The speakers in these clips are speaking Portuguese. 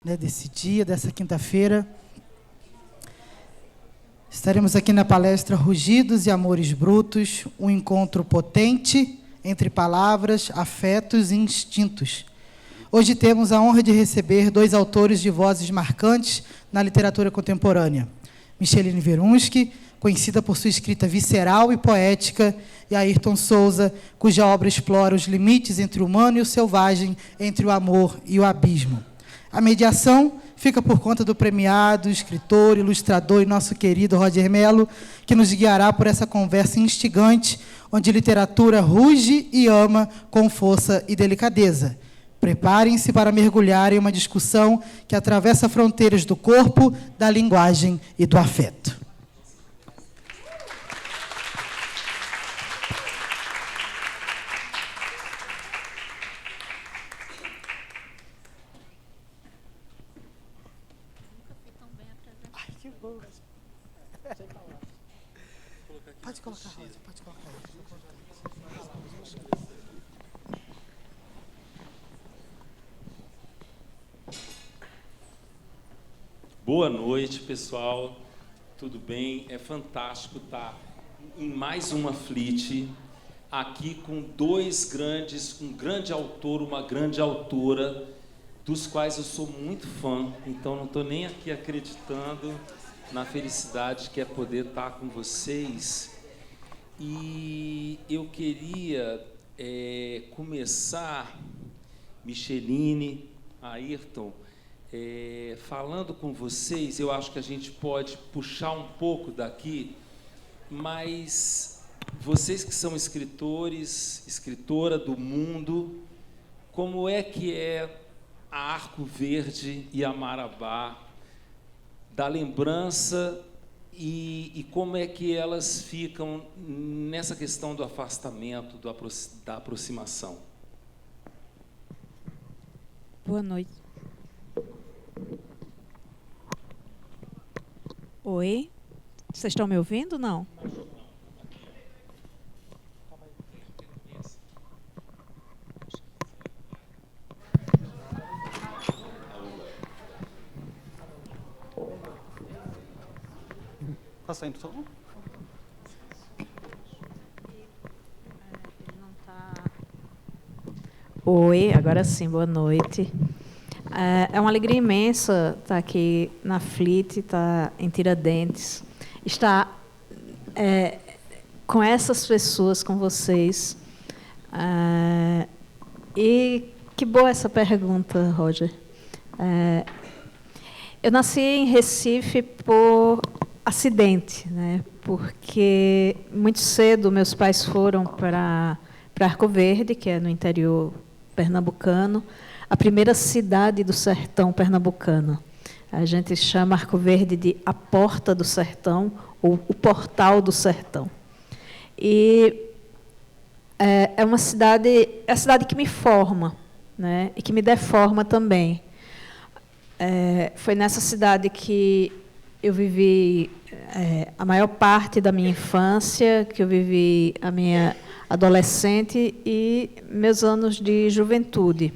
Desse dia, dessa quinta-feira. Estaremos aqui na palestra Rugidos e Amores Brutos, um encontro potente entre palavras, afetos e instintos. Hoje temos a honra de receber dois autores de vozes marcantes na literatura contemporânea. Micheline Verunski, conhecida por sua escrita visceral e poética, e Ayrton Souza, cuja obra explora os limites entre o humano e o selvagem, entre o amor e o abismo. A mediação fica por conta do premiado, escritor, ilustrador e nosso querido Roger Mello, que nos guiará por essa conversa instigante, onde literatura ruge e ama com força e delicadeza. Preparem-se para mergulhar em uma discussão que atravessa fronteiras do corpo, da linguagem e do afeto. Pode colocar, Rosa, pode colocar. Boa noite, pessoal. Tudo bem? É fantástico estar em mais uma Flit, aqui com dois grandes, um grande autor, uma grande autora, dos quais eu sou muito fã, então não estou nem aqui acreditando na felicidade que é poder estar com vocês. E eu queria começar, Micheline, Ayrton, falando com vocês. Eu acho que a gente pode puxar um pouco daqui, mas vocês que são escritores, escritora do mundo, como é que é a Arco Verde e a Marabá, da lembrança e como é que elas ficam nessa questão do afastamento, da aproximação? Boa noite. Oi? Vocês estão me ouvindo, não? Está saindo som? Oi, agora sim, boa noite. É uma alegria imensa estar aqui na Flit, estar em Tiradentes, estar com essas pessoas, com vocês. E que boa essa pergunta, Roger. Eu nasci em Recife por acidente, né? Porque muito cedo meus pais foram para Arco Verde, que é no interior pernambucano, a primeira cidade do sertão pernambucano. A gente chama Arco Verde de a Porta do Sertão, ou o Portal do Sertão. E é uma cidade, é a cidade que me forma, né? E que me deforma também. Foi nessa cidade que eu vivi a maior parte da minha infância, que eu vivi a minha adolescente e meus anos de juventude.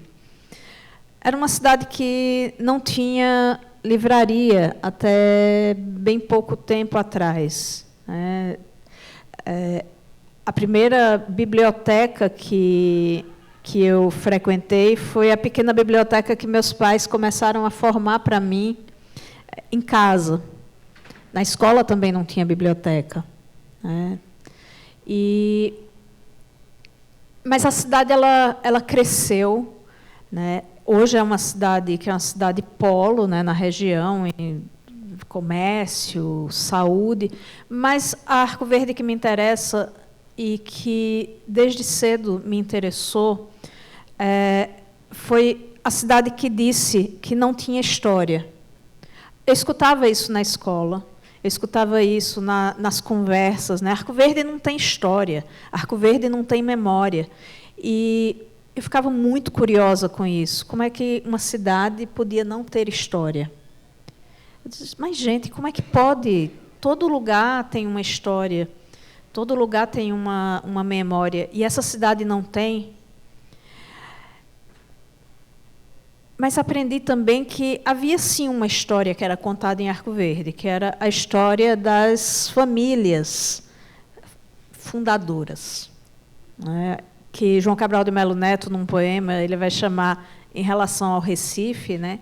Era uma cidade que não tinha livraria até bem pouco tempo atrás. A primeira biblioteca que eu frequentei foi a pequena biblioteca que meus pais começaram a formar para mim em casa. Na escola também não tinha biblioteca, né? Mas a cidade ela cresceu, né? Hoje é uma cidade que é uma cidade polo, né, na região, em comércio, saúde, mas a Arco Verde que me interessa e que desde cedo me interessou foi a cidade que disse que não tinha história. Eu escutava isso na escola, eu escutava isso nas conversas, né? Arco Verde não tem história, Arco Verde não tem memória. E eu ficava muito curiosa com isso. Como é que uma cidade podia não ter história? Eu disse, mas, gente, como é que pode? Todo lugar tem uma história, todo lugar tem uma memória, e essa cidade não tem. Mas aprendi também que havia, sim, uma história que era contada em Arco Verde, que era a história das famílias fundadoras, né? Que João Cabral de Melo Neto, num poema, ele vai chamar, em relação ao Recife, né,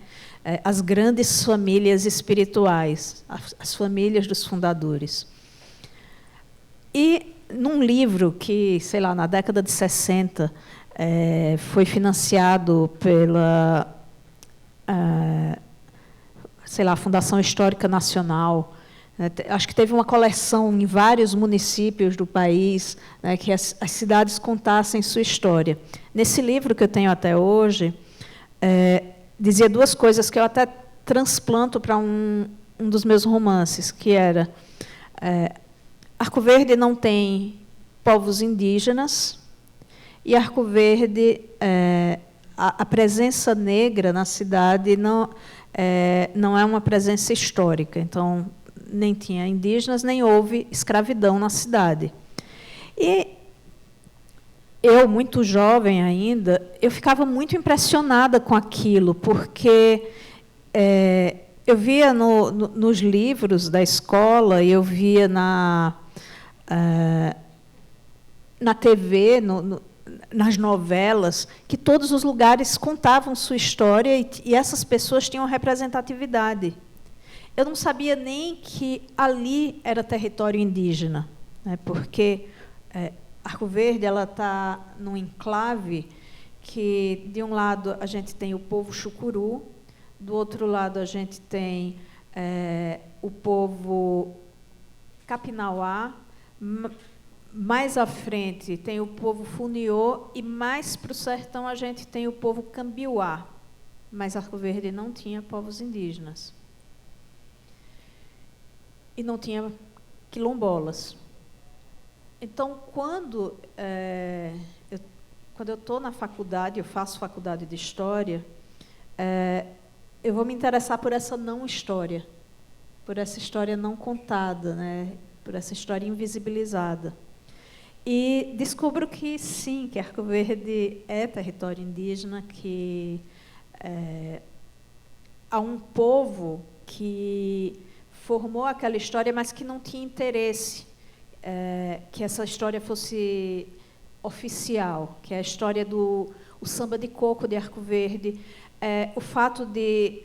as grandes famílias espirituais, as famílias dos fundadores. E, num livro que, sei lá, na década de 60, foi financiado pela, sei lá, Fundação Histórica Nacional, acho que teve uma coleção em vários municípios do país, né, que as cidades contassem sua história. Nesse livro que eu tenho até hoje, dizia duas coisas que eu até transplanto para um dos meus romances, que era Arco Verde não tem povos indígenas, e Arco Verde, a presença negra na cidade não é uma presença histórica. Então, nem tinha indígenas, nem houve escravidão na cidade. E eu, muito jovem ainda, eu ficava muito impressionada com aquilo, porque eu via nos livros da escola, eu via na TV, nas novelas, que todos os lugares contavam sua história e essas pessoas tinham representatividade. Eu não sabia nem que ali era território indígena, né, porque Arco Verde está num enclave que, de um lado, a gente tem o povo Chucuru, do outro lado, a gente tem o povo Capinauá, mais à frente tem o povo Funiô, e mais para o sertão a gente tem o povo Cambiuá, mas Arco Verde não tinha povos indígenas. E não tinha quilombolas. Então, quando eu estou na faculdade, eu faço faculdade de História, eu vou me interessar por essa não história, por essa história não contada, né? Por essa história invisibilizada. E descubro que, sim, que Arco Verde é território indígena, que há um povo que formou aquela história, mas que não tinha interesse que essa história fosse oficial, que é a história do samba de coco de Arco Verde, o fato de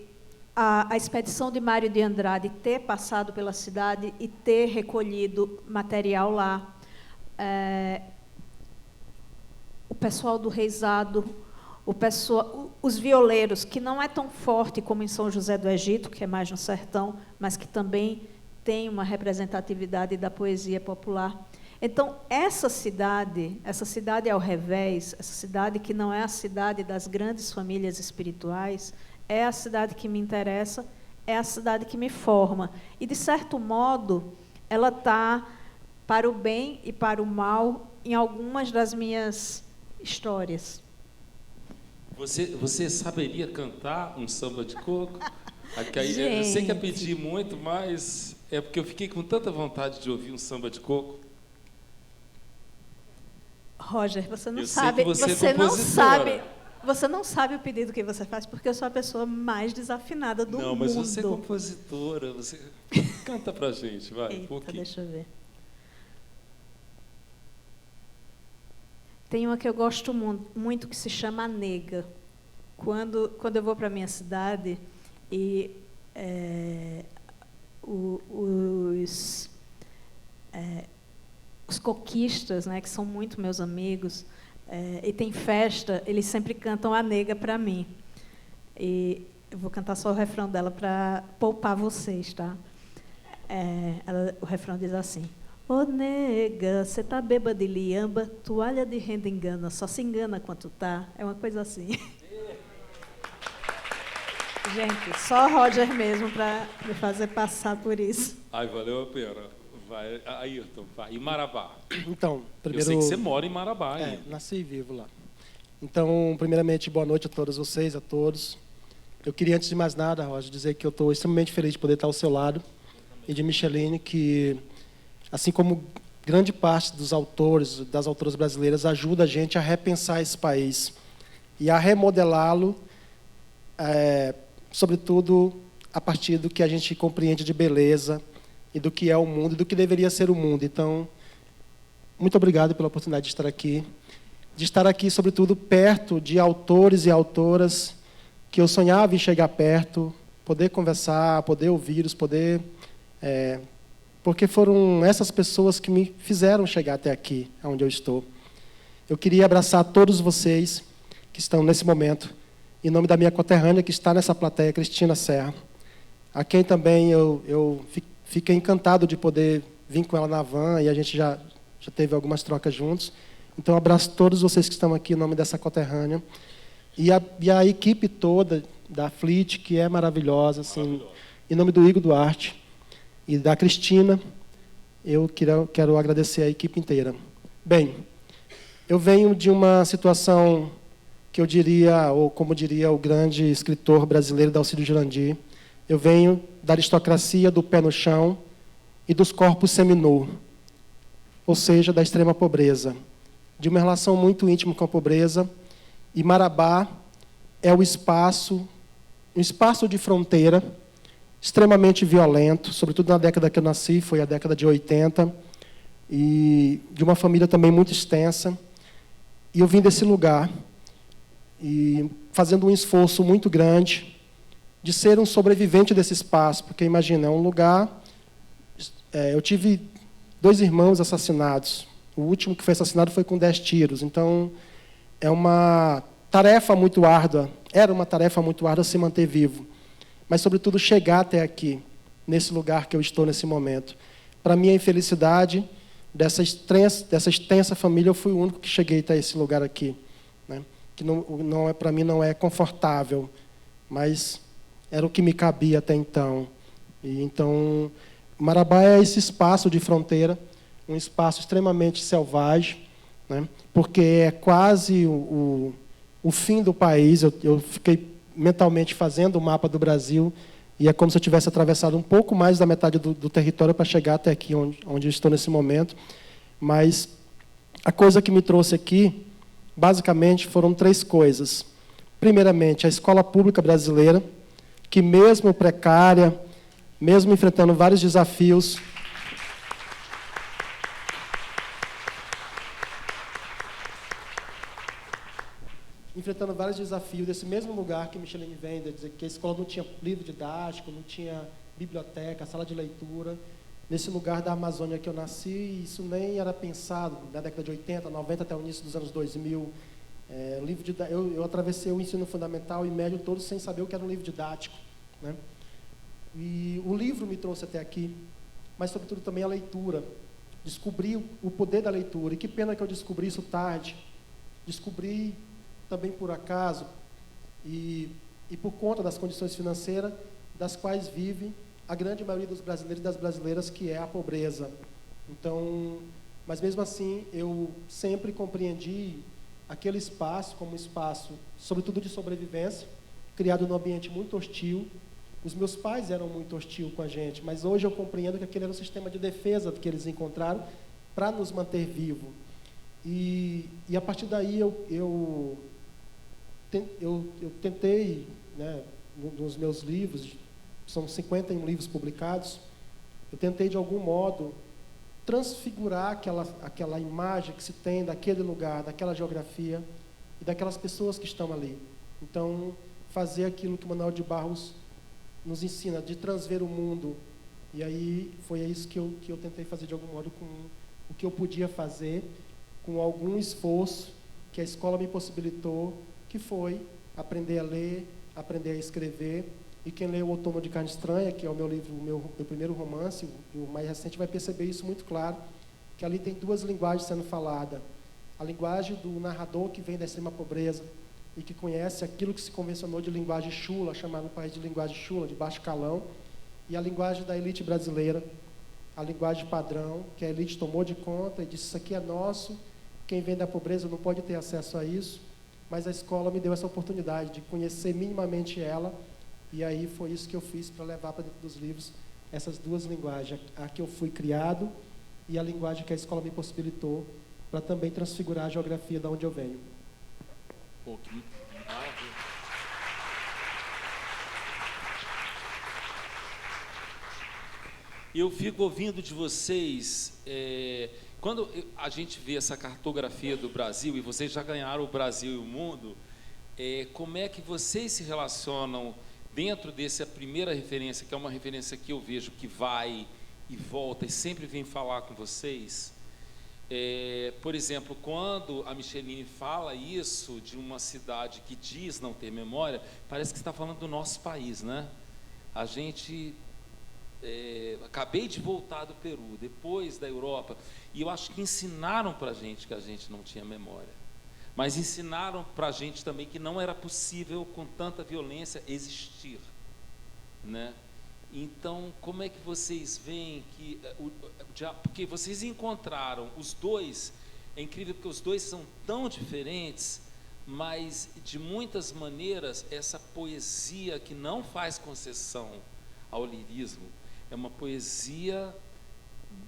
a expedição de Mário de Andrade ter passado pela cidade e ter recolhido material lá, o pessoal do reizado, os violeiros, que não é tão forte como em São José do Egito, que é mais no sertão, mas que também tem uma representatividade da poesia popular. Então, essa cidade ao revés, essa cidade que não é a cidade das grandes famílias espirituais, é a cidade que me interessa, é a cidade que me forma. E, de certo modo, ela está para o bem e para o mal em algumas das minhas histórias. Você saberia cantar um samba de coco? Eu sei que é pedir muito, mas é porque eu fiquei com tanta vontade de ouvir um samba de coco. Roger, você não Eu sabe, sei que você é compositora. Você não sabe o pedido que você faz, porque eu sou a pessoa mais desafinada do mundo. Não, mas você é compositora, você canta pra gente, vai. Eita, um pouquinho. deixa eu ver. Tem uma que eu gosto muito, que se chama A Nega. Quando eu vou para a minha cidade e os coquistas, né, que são muito meus amigos, e tem festa, eles sempre cantam A Nega para mim. E eu vou cantar só o refrão dela para poupar vocês, tá? O refrão diz assim: ô nega, você tá bêbada de liamba, toalha de renda engana, só se engana quanto tá. É uma coisa assim. Gente, só Roger mesmo para me fazer passar por isso. Ai, valeu a pena. Vai, Ayrton, vai. E Marabá? Então, primeiro... Eu sei que você mora em Marabá. Nasci e vivo lá. Então, primeiramente, boa noite a todas vocês, a todos. Eu queria, antes de mais nada, Roger, dizer que eu estou extremamente feliz de poder estar ao seu lado, e de Micheline, que, assim como grande parte dos autores, das autoras brasileiras, ajuda a gente a repensar esse país e a remodelá-lo sobretudo a partir do que a gente compreende de beleza e do que é o mundo e do que deveria ser o mundo. Então, muito obrigado pela oportunidade de estar aqui, sobretudo, perto de autores e autoras que eu sonhava em chegar perto, poder conversar, poder ouvi-los, porque foram essas pessoas que me fizeram chegar até aqui, onde eu estou. Eu queria abraçar todos vocês que estão nesse momento, em nome da minha conterrânea que está nessa plateia, Cristina Serra, a quem também eu fiquei encantado de poder vir com ela na van, e a gente já teve algumas trocas juntos. Então, eu abraço todos vocês que estão aqui em nome dessa conterrânea. E a equipe toda da FLIT, que é maravilhosa, assim, em nome do Igor Duarte e da Cristina, eu quero agradecer a equipe inteira. Bem, eu venho de uma situação que eu diria, ou como diria o grande escritor brasileiro Dalcídio Jurandir, eu venho da aristocracia do pé no chão e dos corpos seminus, ou seja, da extrema pobreza, de uma relação muito íntima com a pobreza. E Marabá é um espaço de fronteira, extremamente violento, sobretudo na década que eu nasci, foi a década de 80, e de uma família também muito extensa. E eu vim desse lugar, e fazendo um esforço muito grande de ser um sobrevivente desse espaço, porque, imagina, é um lugar... eu tive 2 irmãos assassinados. O último que foi assassinado foi com 10 tiros. Então, é uma tarefa muito árdua, era uma tarefa muito árdua se manter vivo, mas, sobretudo, chegar até aqui, nesse lugar que eu estou nesse momento. Para minha infelicidade, dessa extensa família, eu fui o único que cheguei até esse lugar aqui, né? Que para mim não é confortável, mas era o que me cabia até então. E então, Marabá é esse espaço de fronteira, um espaço extremamente selvagem, né? Porque é quase o fim do país. Eu fiquei mentalmente fazendo o mapa do Brasil, e é como se eu tivesse atravessado um pouco mais da metade do território para chegar até aqui, onde eu estou nesse momento. Mas a coisa que me trouxe aqui, basicamente, foram 3 coisas. Primeiramente, a escola pública brasileira, que, mesmo precária, mesmo enfrentando vários desafios, desse mesmo lugar que Micheline vem, de dizer que a escola não tinha livro didático, não tinha biblioteca, sala de leitura. Nesse lugar da Amazônia que eu nasci, isso nem era pensado, na década de 80, 90, até o início dos anos 2000. Eu atravessei o ensino fundamental e médio todo sem saber o que era um livro didático, né? E o livro me trouxe até aqui, mas, sobretudo, também a leitura. Descobri o poder da leitura, e que pena que eu descobri isso tarde. Descobri também por acaso, e por conta das condições financeiras das quais vive a grande maioria dos brasileiros e das brasileiras, que é a pobreza. Então, mas, mesmo assim, eu sempre compreendi aquele espaço como um espaço, sobretudo, de sobrevivência, criado num ambiente muito hostil. Os meus pais eram muito hostis com a gente, mas hoje eu compreendo que aquele era um sistema de defesa que eles encontraram para nos manter vivos. E a partir daí eu tentei, né, nos meus livros, são 51 livros publicados, eu tentei, de algum modo, transfigurar aquela imagem que se tem daquele lugar, daquela geografia e daquelas pessoas que estão ali. Então, fazer aquilo que Manuel de Barros nos ensina, de transver o mundo. E aí foi isso que eu tentei fazer, de algum modo, com o que eu podia fazer, com algum esforço que a escola me possibilitou, que foi aprender a ler, aprender a escrever. E quem lê O Outono de Carne Estranha, que é o meu livro, meu primeiro romance, e o mais recente, vai perceber isso muito claro, que ali tem 2 linguagens sendo faladas. A linguagem do narrador, que vem da extrema pobreza e que conhece aquilo que se convencionou de linguagem chula, chamado no país de linguagem chula, de baixo calão, e a linguagem da elite brasileira, a linguagem padrão, que a elite tomou de conta e disse: isso aqui é nosso, quem vem da pobreza não pode ter acesso a isso. Mas a escola me deu essa oportunidade de conhecer minimamente ela, e aí foi isso que eu fiz para levar para dentro dos livros essas 2 linguagens, a que eu fui criado e a linguagem que a escola me possibilitou, para também transfigurar a geografia de onde eu venho. Pô, que maravilha. Eu fico ouvindo de vocês, quando a gente vê essa cartografia do Brasil, e vocês já ganharam o Brasil e o mundo, como é que vocês se relacionam dentro dessa primeira referência, que é uma referência que eu vejo que vai e volta e sempre vem falar com vocês? Por exemplo, quando a Micheline fala isso de uma cidade que diz não ter memória, parece que está falando do nosso país, né? A gente... acabei de voltar do Peru, depois da Europa, e eu acho que ensinaram para a gente que a gente não tinha memória, mas ensinaram para a gente também que não era possível, com tanta violência, existir, né? Então, como é que vocês veem que... porque vocês encontraram os dois, é incrível porque os dois são tão diferentes, mas, de muitas maneiras, essa poesia que não faz concessão ao lirismo, é uma poesia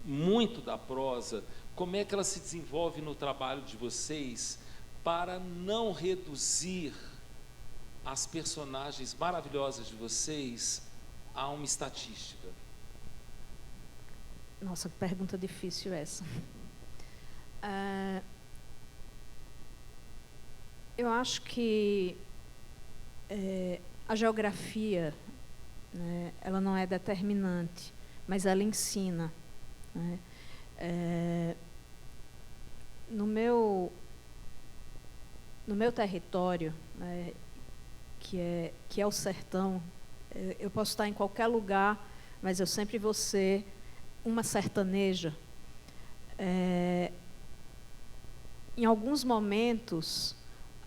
muito da prosa. Como é que ela se desenvolve no trabalho de vocês para não reduzir as personagens maravilhosas de vocês a uma estatística? Nossa, que pergunta difícil essa. Eu acho que a geografia, né, ela não é determinante, mas ela ensina, né? No meu território, né, que é o sertão, eu posso estar em qualquer lugar, mas eu sempre vou ser uma sertaneja. Em alguns momentos,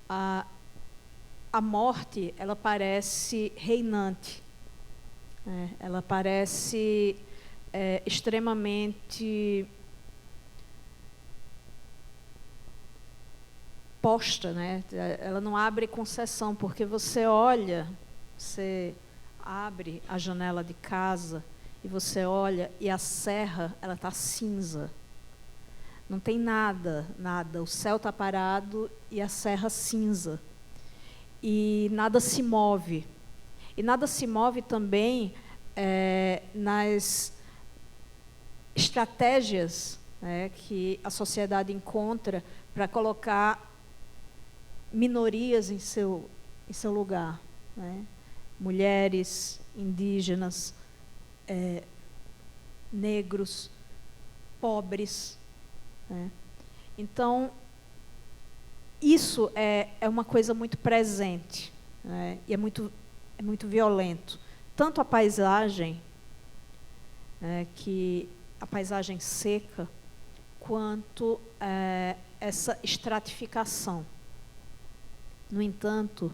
a morte, ela parece reinante, né? Ela parece extremamente posta, né? Ela não abre concessão, porque você olha, você abre a janela de casa e você olha e a serra, ela está cinza. Não tem nada, o céu está parado e a serra cinza. E nada se move. E nada se move também nas estratégias, né, que a sociedade encontra para colocar minorias em seu lugar, né? Mulheres, indígenas, negros, pobres, né? Então, isso é uma coisa muito presente, né? E é muito violento. Tanto a paisagem, que a paisagem seca, quanto essa estratificação. No entanto,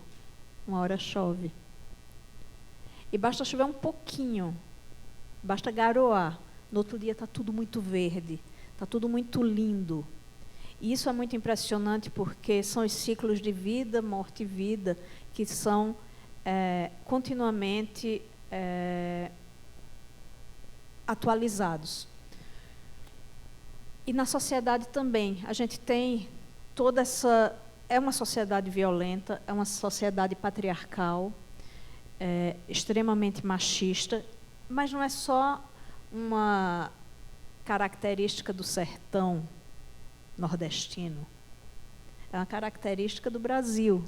uma hora chove. E basta chover um pouquinho, basta garoar. No outro dia está tudo muito verde, está tudo muito lindo. E isso é muito impressionante porque são os ciclos de vida, morte e vida que são continuamente atualizados. E na sociedade também, a gente tem toda essa... É uma sociedade violenta, é uma sociedade patriarcal, extremamente machista, mas não é só uma característica do sertão nordestino. É uma característica do Brasil,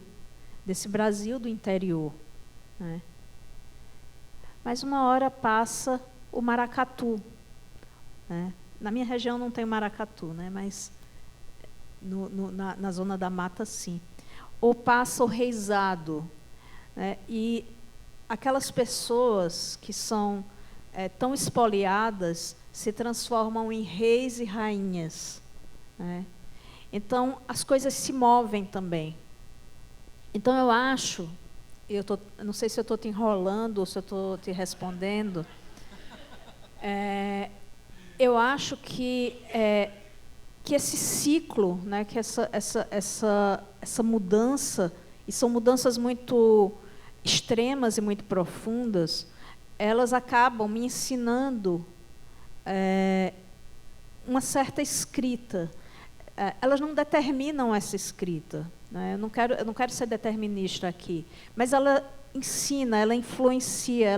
desse Brasil do interior, né? Mas uma hora passa o maracatu, né? Na minha região não tem maracatu, né? Mas na zona da mata, sim. Ou passa o reizado, né? E aquelas pessoas que são tão espoliadas se transformam em reis e rainhas, né? Então, as coisas se movem também. Então, eu acho, eu não sei se eu estou te enrolando ou se eu estou te respondendo, eu acho que esse ciclo, né, que essa mudança, e são mudanças muito extremas e muito profundas, elas acabam me ensinando uma certa escrita. Elas não determinam essa escrita, né? Eu não quero ser determinista aqui, mas ela ensina, ela influencia,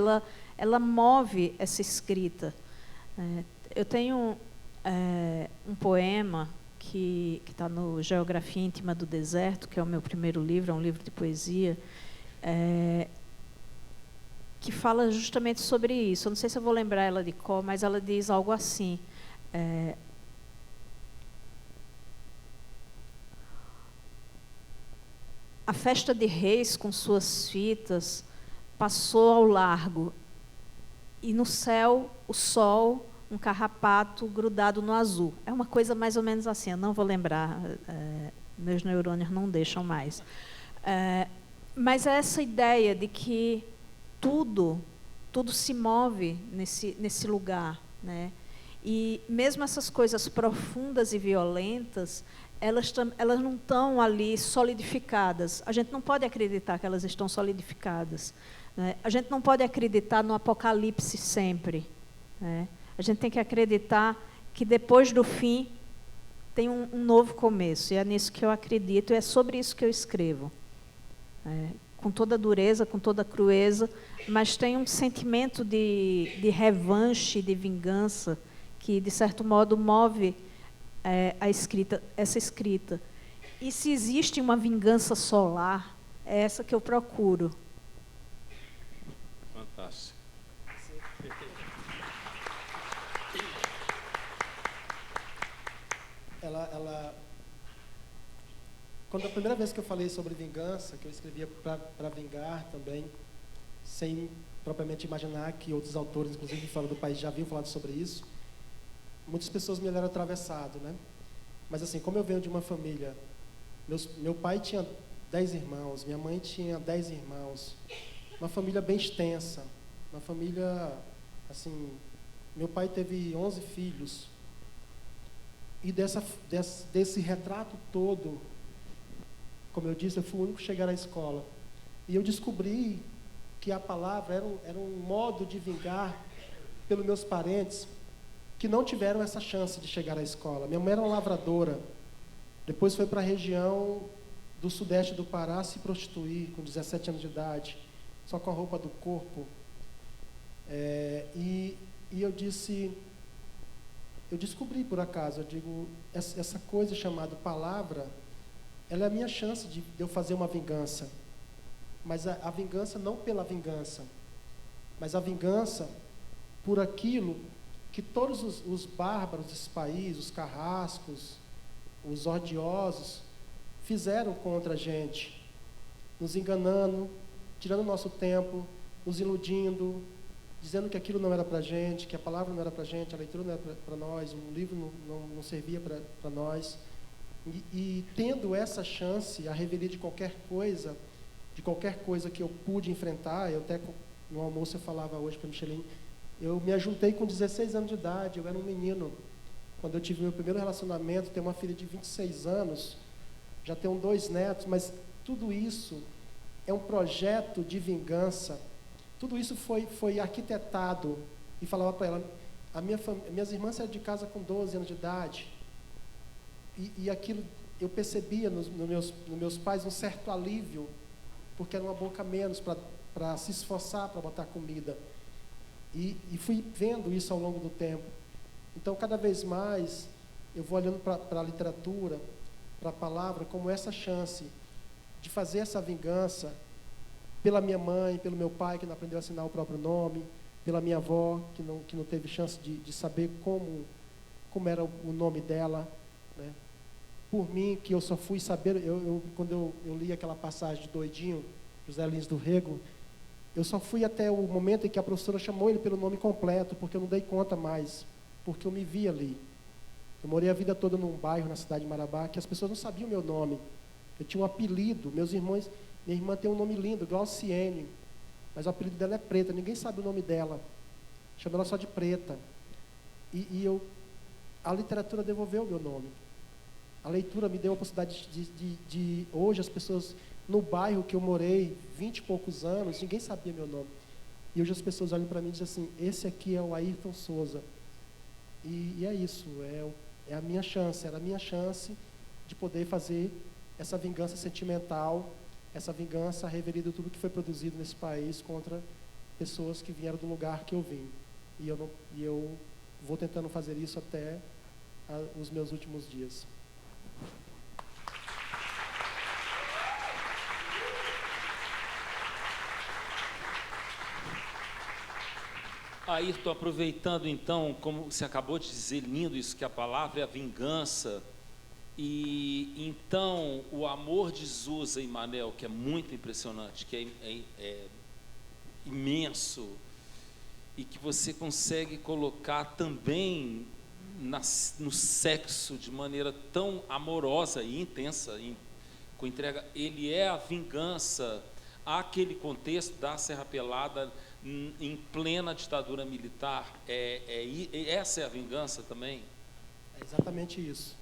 ela move essa escrita. Eu tenho um poema que está no Geografia Íntima do Deserto, que é o meu primeiro livro, é um livro de poesia, que fala justamente sobre isso. Eu não sei se eu vou lembrar ela de cor, mas ela diz algo assim: a festa de reis com suas fitas passou ao largo, e no céu o sol, um carrapato grudado no azul. É uma coisa mais ou menos assim, eu não vou lembrar, meus neurônios não deixam mais. Mas é essa ideia de que tudo se move nesse lugar, né? E mesmo essas coisas profundas e violentas, elas não estão ali solidificadas. A gente não pode acreditar que elas estão solidificadas, né? A gente não pode acreditar no apocalipse sempre, né? A gente tem que acreditar que depois do fim tem um novo começo. E é nisso que eu acredito, e é sobre isso que eu escrevo. Com toda dureza, com toda crueza, mas tem um sentimento de revanche, de vingança, que, de certo modo, move essa escrita. E se existe uma vingança solar, é essa que eu procuro. Fantástico. Quando a primeira vez que eu falei sobre vingança, que eu escrevia para vingar também, sem propriamente imaginar que outros autores, inclusive fora do país, já haviam falado sobre isso, muitas pessoas me olharam atravessado, né? Mas assim, como eu venho de uma família, meu pai tinha 10 irmãos, minha mãe tinha 10 irmãos, uma família bem extensa, uma família, assim, meu pai teve 11 filhos, e desse retrato todo, como eu disse, eu fui o único a chegar à escola. E eu descobri que a palavra era um modo de vingar pelos meus parentes que não tiveram essa chance de chegar à escola. Minha mãe era uma lavradora, depois foi para a região do sudeste do Pará se prostituir com 17 anos de idade, só com a roupa do corpo. E eu descobri por acaso, eu digo, essa coisa chamada palavra, ela é a minha chance de eu fazer uma vingança. Mas a vingança não pela vingança, mas a vingança por aquilo que todos os bárbaros desse país, os carrascos, os odiosos, fizeram contra a gente, nos enganando, tirando nosso tempo, nos iludindo, dizendo que aquilo não era para a gente, que a palavra não era para a gente, a leitura não era para nós, um livro não servia para nós. E tendo essa chance, a revelia de qualquer coisa que eu pude enfrentar, eu até no almoço eu falava hoje para a Micheline, eu me ajuntei com 16 anos de idade, eu era um menino. Quando eu tive meu primeiro relacionamento, tenho uma filha de 26 anos, já tenho 2 netos, mas tudo isso é um projeto de vingança. Tudo isso foi arquitetado, e falava para ela, minhas irmãs saíram de casa com 12 anos de idade, e aquilo eu percebia nos meus pais um certo alívio, porque era uma boca menos para se esforçar para botar comida. E fui vendo isso ao longo do tempo. Então, cada vez mais, eu vou olhando para a literatura, para a palavra, como essa chance de fazer essa vingança pela minha mãe, pelo meu pai, que não aprendeu a assinar o próprio nome, pela minha avó, que não teve chance de saber como era o nome dela, né? Por mim, que eu só fui saber, quando eu li aquela passagem de Doidinho, José Lins do Rego, eu só fui até o momento em que a professora chamou ele pelo nome completo, porque eu não dei conta mais, porque eu me vi ali. Eu morei a vida toda num bairro na cidade de Marabá, que as pessoas não sabiam o meu nome. Eu tinha um apelido, minha irmã tem um nome lindo, Glauciene, mas o apelido dela é Preta, ninguém sabe o nome dela, chama ela só de Preta. A literatura devolveu o meu nome. A leitura me deu a possibilidade de hoje as pessoas no bairro que eu morei 20 e poucos anos, ninguém sabia meu nome. E hoje as pessoas olham para mim e dizem assim, esse aqui é o Ayrton Souza. E é isso, é a minha chance, era a minha chance de poder fazer essa vingança sentimental, essa vingança a revelia de tudo que foi produzido nesse país contra pessoas que vieram do lugar que eu vim. E eu vou tentando fazer isso até os meus últimos dias. Ayrton, aproveitando então, como você acabou de dizer, lindo isso, que a palavra é a vingança, e então o amor de Zusa e Manel, que é muito impressionante, que é imenso, e que você consegue colocar também no sexo de maneira tão amorosa e intensa, com entrega, ele é a vingança àquele contexto da Serra Pelada, em plena ditadura militar. Essa é a vingança também? É exatamente isso.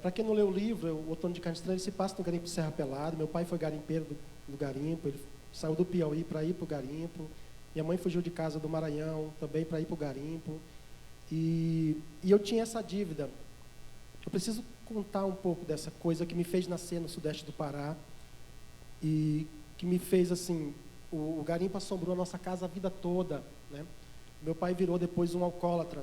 Para quem não leu o livro, o Outono de Carne Estranha, ele se passa no garimpo de Serra Pelada. Meu pai foi garimpeiro do garimpo, ele saiu do Piauí para ir para o garimpo. Minha mãe fugiu de casa do Maranhão também para ir para o garimpo. E eu tinha essa dívida. Eu preciso contar um pouco dessa coisa que me fez nascer no sudeste do Pará e que me fez, assim, o garimpo assombrou a nossa casa a vida toda, né? Meu pai virou depois um alcoólatra,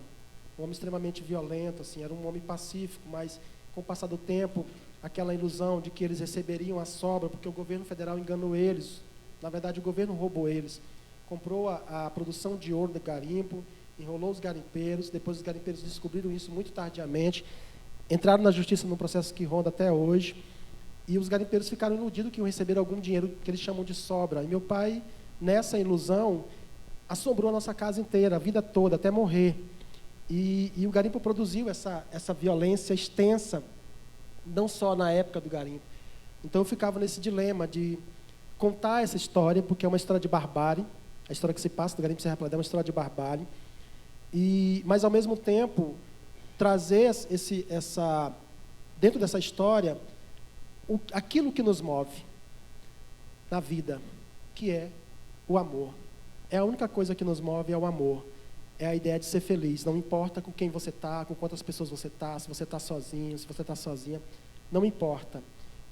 um homem extremamente violento, assim, era um homem pacífico, mas com o passar do tempo, aquela ilusão de que eles receberiam a sobra, porque o governo federal enganou eles, na verdade o governo roubou eles, comprou a produção de ouro do garimpo, enrolou os garimpeiros, depois os garimpeiros descobriram isso muito tardiamente, entraram na justiça num processo que ronda até hoje, e os garimpeiros ficaram iludidos que iam receber algum dinheiro que eles chamam de sobra. E meu pai, nessa ilusão, assombrou a nossa casa inteira, a vida toda, até morrer. E o garimpo produziu essa violência extensa, não só na época do garimpo. Então eu ficava nesse dilema de contar essa história, porque é uma história de barbárie, a história que se passa do garimpo Serra Pelada é uma história de barbárie, mas ao mesmo tempo trazer dentro dessa história aquilo que nos move na vida, que é o amor. É a única coisa que nos move, é o amor. É a ideia de ser feliz. Não importa com quem você está, com quantas pessoas você está, se você está sozinho, se você está sozinha. Não importa.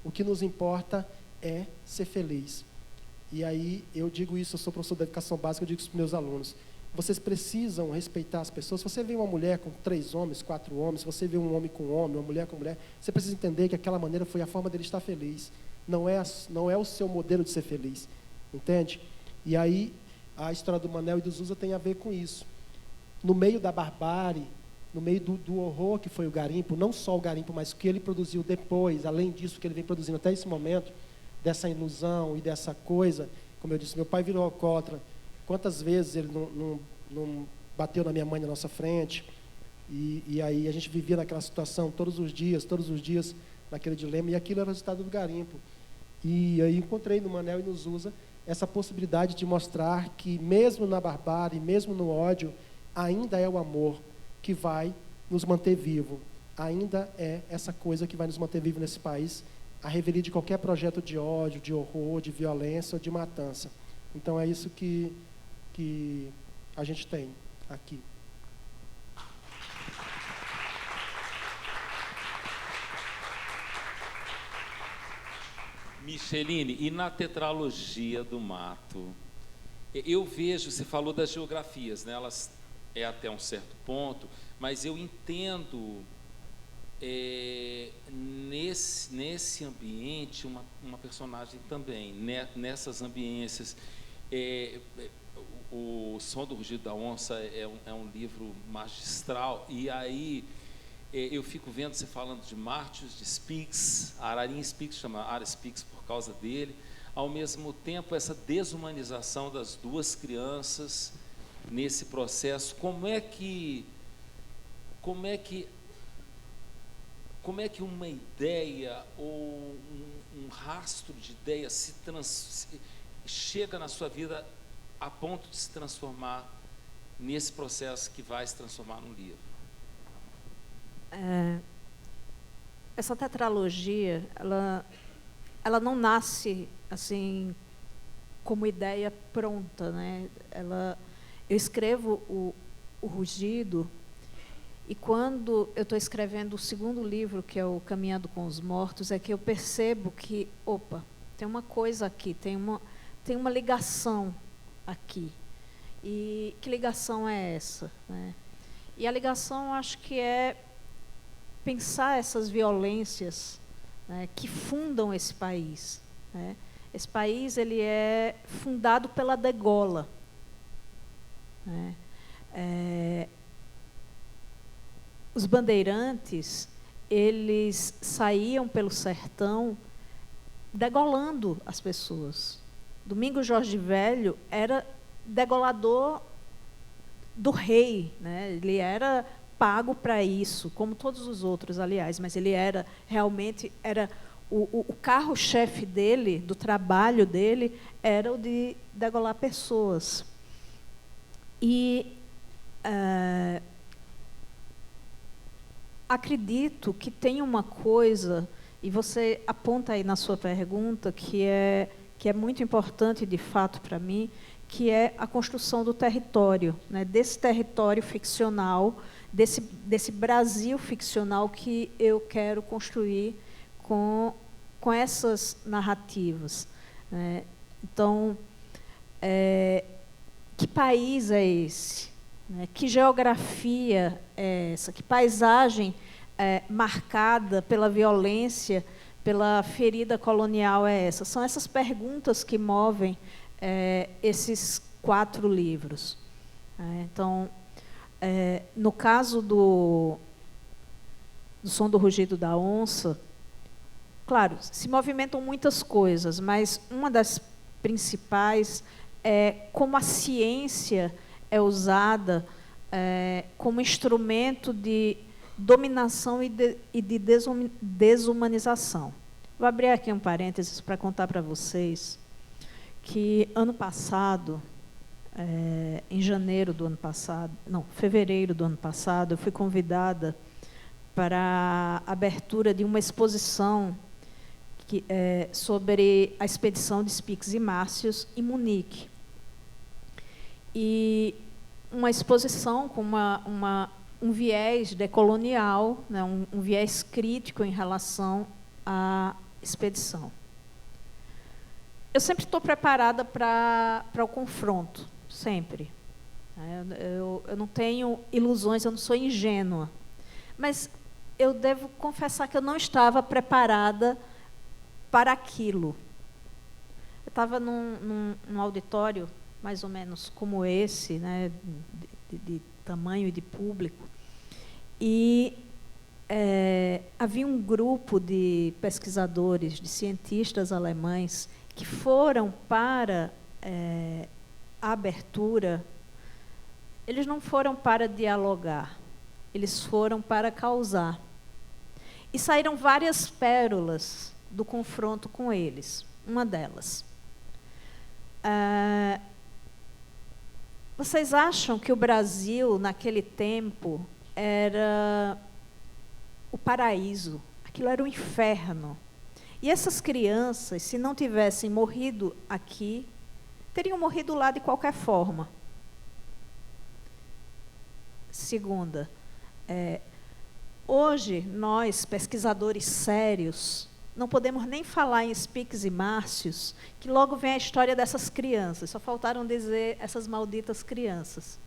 O que nos importa é ser feliz. E aí, eu digo isso, eu sou professor de educação básica, eu digo isso para os meus alunos. Vocês precisam respeitar as pessoas. Se você vê uma mulher com 3 homens, 4 homens, se você vê um homem com homem, uma mulher com mulher, você precisa entender que aquela maneira foi a forma dele estar feliz. Não é o seu modelo de ser feliz. Entende? E aí, a história do Manel e do Zusa tem a ver com isso. No meio da barbárie, no meio do horror que foi o garimpo, não só o garimpo, mas o que ele produziu depois, além disso que ele vem produzindo até esse momento, dessa ilusão e dessa coisa, como eu disse, meu pai virou alcoólatra. Quantas vezes ele não bateu na minha mãe na nossa frente, e aí a gente vivia naquela situação todos os dias, naquele dilema, e aquilo era o resultado do garimpo. E aí encontrei no Manel e no Zusa essa possibilidade de mostrar que mesmo na barbárie, mesmo no ódio, ainda é o amor que vai nos manter vivo, ainda é essa coisa que vai nos manter vivo nesse país, a revelia de qualquer projeto de ódio, de horror, de violência ou de matança. Então é isso que a gente tem aqui. Micheline, e na tetralogia do mato? Eu vejo, você falou das geografias, né? Elas é até um certo ponto, mas eu entendo nesse ambiente uma personagem também, nessas ambiências. O Som do Rugido da Onça é um livro magistral, e aí eu fico vendo você falando de Mártios, de Spix, Ararinha Spix, chama Ara Spix por causa dele, ao mesmo tempo essa desumanização das 2 crianças nesse processo. Como é que uma ideia ou um rastro de ideia chega na sua vida a ponto de se transformar nesse processo que vai se transformar num livro? Essa tetralogia, ela não nasce assim como ideia pronta, né? Eu escrevo o Rugido, e quando eu estou escrevendo o 2º livro, que é o Caminhando com os Mortos, é que eu percebo que, tem uma coisa aqui, tem uma ligação aqui. E que ligação é essa, né? E a ligação, acho que é pensar essas violências, né, que fundam esse país, né? Esse país ele é fundado pela degola, né? Os bandeirantes, eles saíam pelo sertão degolando as pessoas. Domingos Jorge Velho era degolador do rei, né? Ele era pago para isso, como todos os outros, aliás, mas ele era realmente o carro-chefe dele, do trabalho dele, era o de degolar pessoas. E acredito que tem uma coisa, e você aponta aí na sua pergunta, que é muito importante, de fato, para mim, que é a construção do território, né? Desse território ficcional, desse Brasil ficcional que eu quero construir com essas narrativas, né? Então, que país é esse? Né? Que geografia é essa? Que paisagem marcada pela violência, pela ferida colonial é essa? São essas perguntas que movem esses 4 livros. Então, no caso do Som do Rugido da Onça, claro, se movimentam muitas coisas, mas uma das principais é como a ciência é usada como instrumento de dominação e de desumanização. Vou abrir aqui um parênteses para contar para vocês que ano passado, em fevereiro do ano passado, eu fui convidada para a abertura de uma exposição sobre a expedição de Spix e Márcios em Munique. E uma exposição com um viés decolonial, né, um viés crítico em relação à expedição. Eu sempre estou preparada para o confronto, sempre. Eu não tenho ilusões, eu não sou ingênua. Mas eu devo confessar que eu não estava preparada para aquilo. Eu estava num auditório, mais ou menos como esse, né, de tamanho e de público, e havia um grupo de pesquisadores, de cientistas alemães, que foram para a abertura. Eles não foram para dialogar, eles foram para causar. E saíram várias pérolas do confronto com eles. Uma delas. Vocês acham que o Brasil, naquele tempo, era o paraíso? Aquilo era o inferno. E essas crianças, se não tivessem morrido aqui, teriam morrido lá de qualquer forma. Segunda, hoje, nós, pesquisadores sérios, não podemos nem falar em Spix e Márcios, que logo vem a história dessas crianças. Só faltaram dizer essas malditas crianças.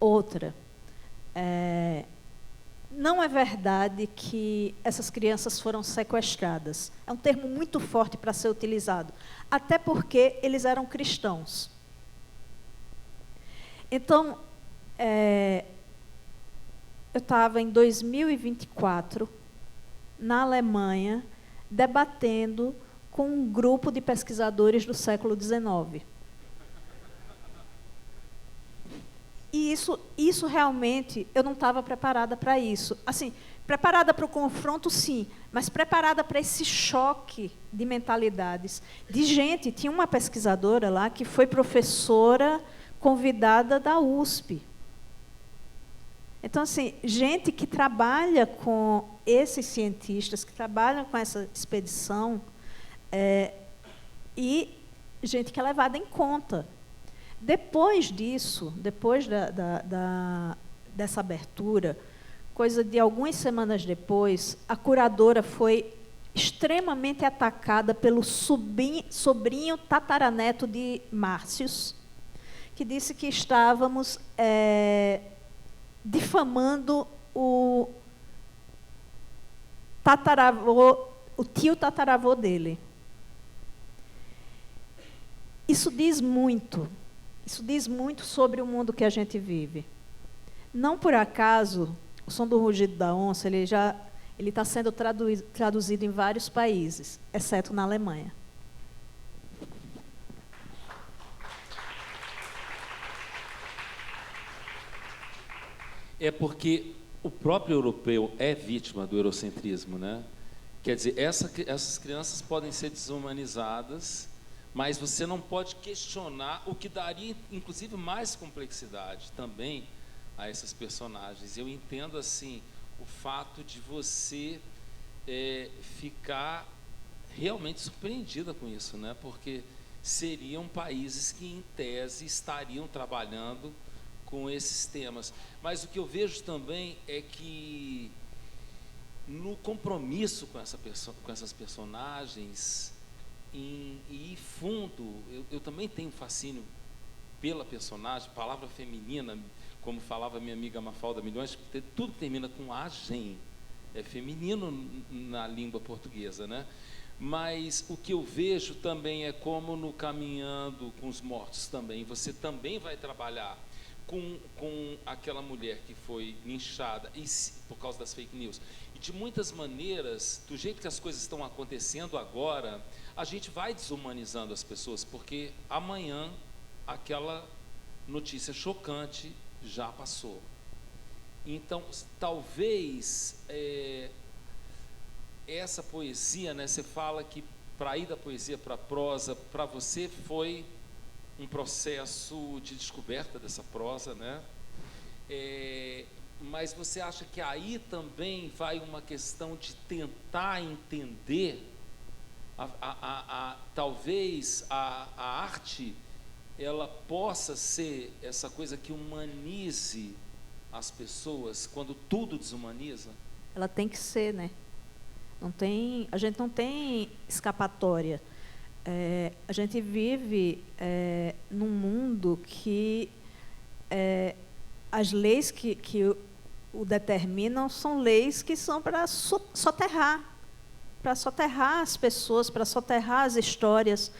Outra, não é verdade que essas crianças foram sequestradas. É um termo muito forte para ser utilizado, até porque eles eram cristãos. Então, eu estava em 2024, na Alemanha, debatendo com um grupo de pesquisadores do século XIX. E isso realmente, eu não estava preparada para isso. Assim, preparada para o confronto, sim, mas preparada para esse choque de mentalidades. De gente, tinha uma pesquisadora lá que foi professora convidada da USP. Então, assim, gente que trabalha com esses cientistas, que trabalham com essa expedição, e gente que é levada em conta. Depois disso, depois dessa abertura, coisa de algumas semanas depois, a curadora foi extremamente atacada pelo sobrinho tataraneto de Márcios, que disse que estávamos difamando o tataravô, o tio tataravô dele. Isso diz muito sobre o mundo que a gente vive. Não por acaso, o Som do Rugido da Onça, ele está sendo traduzido em vários países, exceto na Alemanha. É porque o próprio europeu é vítima do eurocentrismo, né? Quer dizer, essas crianças podem ser desumanizadas, mas você não pode questionar o que daria, inclusive, mais complexidade também a essas personagens. Eu entendo, assim, o fato de você ficar realmente surpreendida com isso, né? Porque seriam países que, em tese, estariam trabalhando com esses temas. Mas o que eu vejo também é que, no compromisso com essas personagens, e fundo, eu também tenho fascínio pela personagem, palavra feminina, como falava minha amiga Mafalda Milhões, tudo que termina com agem é feminino na língua portuguesa, né? Mas o que eu vejo também é como no Caminhando com os Mortos também, você também vai trabalhar com aquela mulher que foi linchada por causa das fake news. E de muitas maneiras, do jeito que as coisas estão acontecendo agora, a gente vai desumanizando as pessoas, porque amanhã aquela notícia chocante já passou. Então, talvez essa poesia, né, você fala que para ir da poesia para a prosa, para você foi um processo de descoberta dessa prosa, né? Mas você acha que aí também vai uma questão de tentar entender, talvez a arte, ela possa ser essa coisa que humanize as pessoas, quando tudo desumaniza? Ela tem que ser, né? A gente não tem escapatória. A gente vive num mundo que as leis que o determinam são leis que são para soterrar as pessoas, para soterrar as histórias.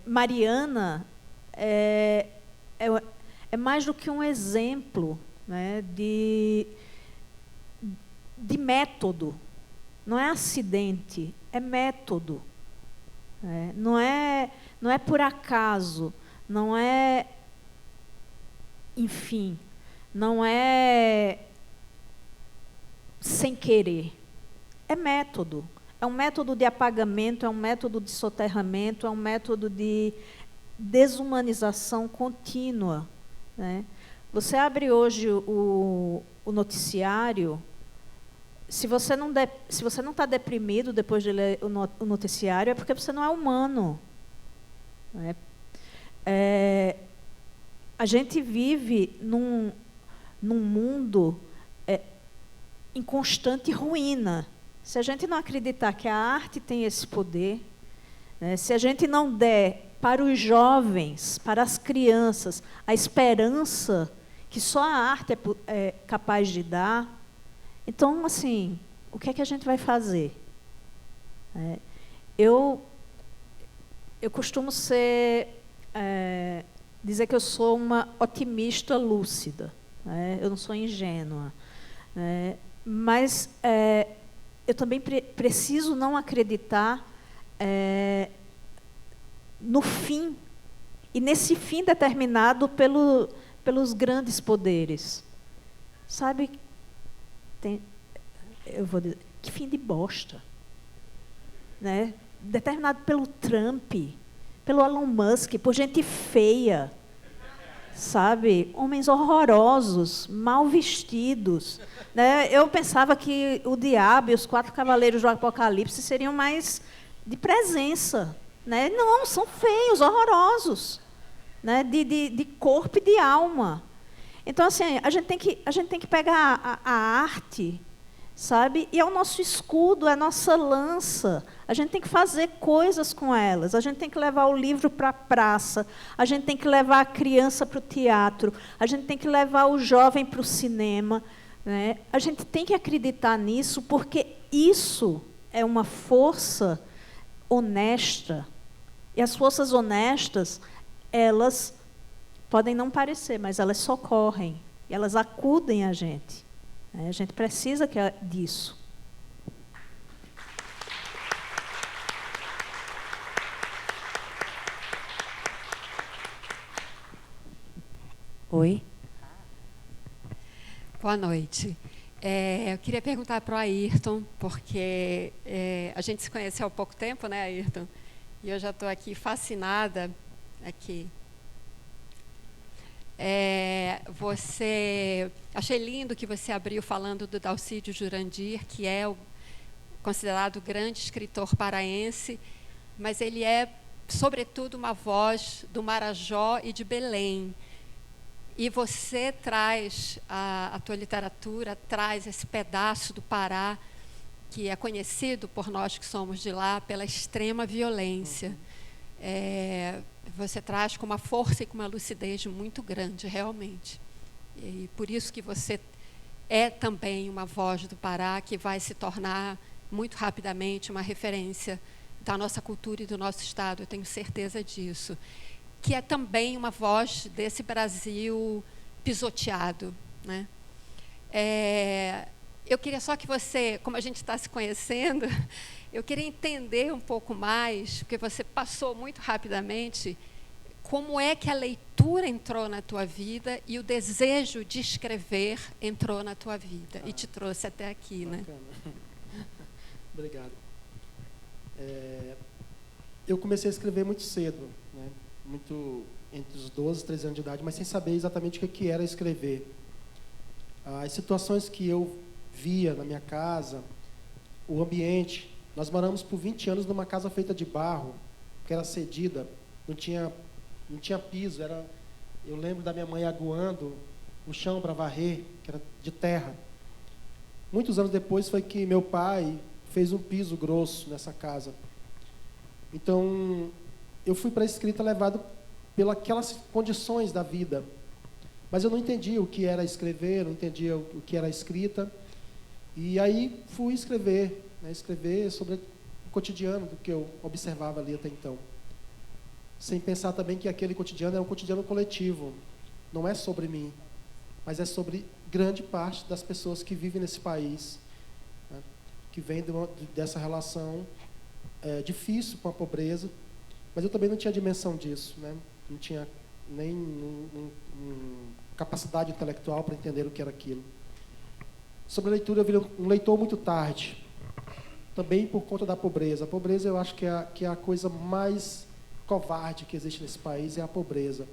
Mariana é mais do que um exemplo, né, de método. Não é acidente, é método. Não é por acaso, não é, enfim, não é sem querer. É método. É um método de apagamento, é um método de soterramento, é um método de desumanização contínua, né? Você abre hoje o noticiário. Se você não está deprimido depois de ler o noticiário, é porque você não é humano. A gente vive num mundo em constante ruína. Se a gente não acreditar que a arte tem esse poder, né, se a gente não der para os jovens, para as crianças, a esperança que só a arte é capaz de dar, então, assim, o que é que a gente vai fazer? Eu costumo dizer que eu sou uma otimista lúcida, né? Eu não sou ingênua, né? Mas eu também preciso não acreditar no fim, e nesse fim determinado pelos grandes poderes. Sabe? Eu vou dizer, que fim de bosta, né? Determinado pelo Trump, pelo Elon Musk, por gente feia, sabe? Homens horrorosos, mal vestidos, né? Eu pensava que o diabo e os 4 cavaleiros do Apocalipse seriam mais de presença, né? Não, são feios, horrorosos, né? De corpo e de alma. Então, assim, a gente tem que pegar a arte, sabe? E é o nosso escudo, é a nossa lança. A gente tem que fazer coisas com elas. A gente tem que levar o livro para a praça. A gente tem que levar a criança para o teatro. A gente tem que levar o jovem para o cinema, né? A gente tem que acreditar nisso, porque isso é uma força honesta. E as forças honestas, elas podem não parecer, mas elas socorrem. Elas acudem a gente. A gente precisa disso. Oi. Boa noite. Eu queria perguntar para o Ayrton, porque a gente se conheceu há pouco tempo, né, Ayrton? E eu já estou aqui fascinada. Aqui. Achei lindo que você abriu falando do Dalcídio Jurandir, que é considerado o grande escritor paraense, mas ele é, sobretudo, uma voz do Marajó e de Belém. E você traz, a tua literatura traz esse pedaço do Pará, que é conhecido por nós que somos de lá, pela extrema violência. Você traz com uma força e com uma lucidez muito grande, realmente. E por isso que você é também uma voz do Pará que vai se tornar, muito rapidamente, uma referência da nossa cultura e do nosso Estado, eu tenho certeza disso. Que é também uma voz desse Brasil pisoteado, né? Eu queria só que você, como a gente está se conhecendo, eu queria entender um pouco mais, porque você passou muito rapidamente, como é que a leitura entrou na tua vida e o desejo de escrever entrou na tua vida e te trouxe até aqui, né? Obrigado. Eu comecei a escrever muito cedo, né? Muito entre os 12 e 13 anos de idade, mas sem saber exatamente o que era escrever. As situações que eu via na minha casa, o ambiente. Nós moramos por 20 anos numa casa feita de barro, que era cedida, não tinha piso. Eu lembro da minha mãe aguando o chão para varrer, que era de terra. Muitos anos depois foi que meu pai fez um piso grosso nessa casa. Então, eu fui para a escrita levado pelas condições da vida. Mas eu não entendia o que era escrever, não entendia o que era escrita. E aí fui escrever, né? Escrever sobre o cotidiano do que eu observava ali até então. Sem pensar também que aquele cotidiano é um cotidiano coletivo. Não é sobre mim, mas é sobre grande parte das pessoas que vivem nesse país, né? Que vem dessa relação difícil com a pobreza. Mas eu também não tinha dimensão disso, né? Não tinha nem capacidade intelectual para entender o que era aquilo. Sobre a leitura, eu virei um leitor muito tarde, também por conta da pobreza. A pobreza, eu acho que é a coisa mais covarde que existe nesse país, é a pobreza.